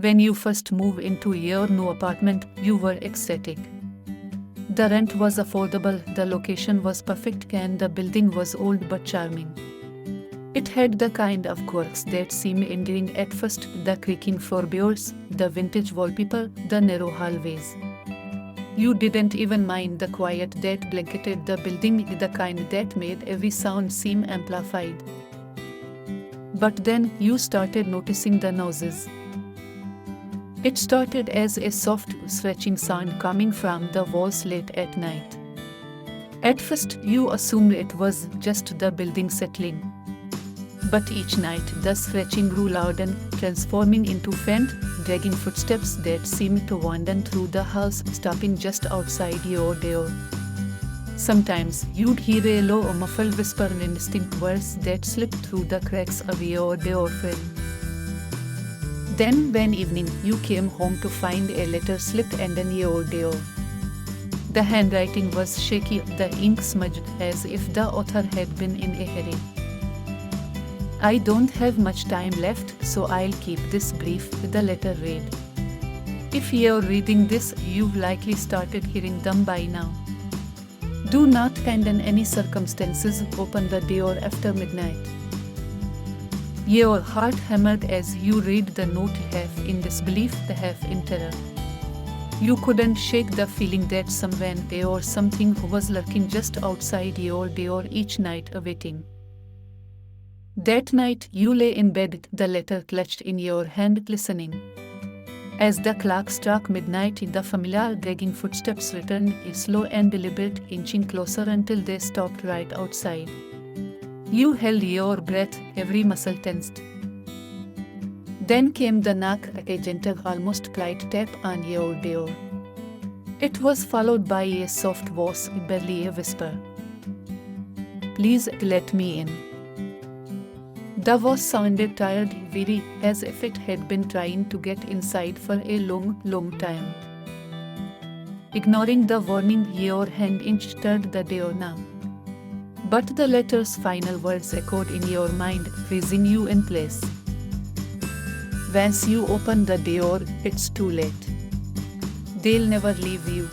When you first moved into your new apartment, you were ecstatic. The rent was affordable, the location was perfect, and the building was old but charming. It had the kind of quirks that seem endearing at first: the creaking floorboards, the vintage wallpaper, the narrow hallways. You didn't even mind the quiet that blanketed the building, the kind that made every sound seem amplified. But then you started noticing the noises. It started as a soft, scratching sound coming from the walls late at night. At first, you assumed it was just the building settling. But each night, the scratching grew louder, transforming into faint, dragging footsteps that seemed to wander through the house, stopping just outside your door. Sometimes, you'd hear a low, muffled whisper and indistinct words that slipped through the cracks of your door frame. Then, one evening, you came home to find a letter slipped under your door. The handwriting was shaky, the ink smudged, as if the author had been in a hurry. "I don't have much time left, so I'll keep this brief," the letter read. If you're reading this, you've likely started hearing them by now. "Do not, under any circumstances, open the door after midnight." Your heart hammered as you read the note, half in disbelief, half in terror. You couldn't shake the feeling that someone or something was lurking just outside your door each night, awaiting. That night, you lay in bed, the letter clutched in your hand, listening. As the clock struck midnight, the familiar dragging footsteps returned, slow and deliberate, inching closer until they stopped right outside. You held your breath, every muscle tensed. Then came the knock, a gentle, almost polite tap on your door. It was followed by a soft voice, barely a whisper. "Please let me in." The voice sounded tired, weary, as if it had been trying to get inside for a long, long time. Ignoring the warning, your hand inched toward the door now. But the letter's final words echoed in your mind, freezing you in place. Once you open the door, it's too late. They'll never leave you.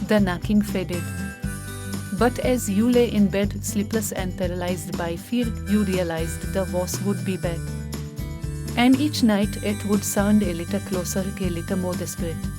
The knocking faded. But as you lay in bed, sleepless and paralyzed by fear, you realized the voice would be back. And each night it would sound a little closer, a little more desperate.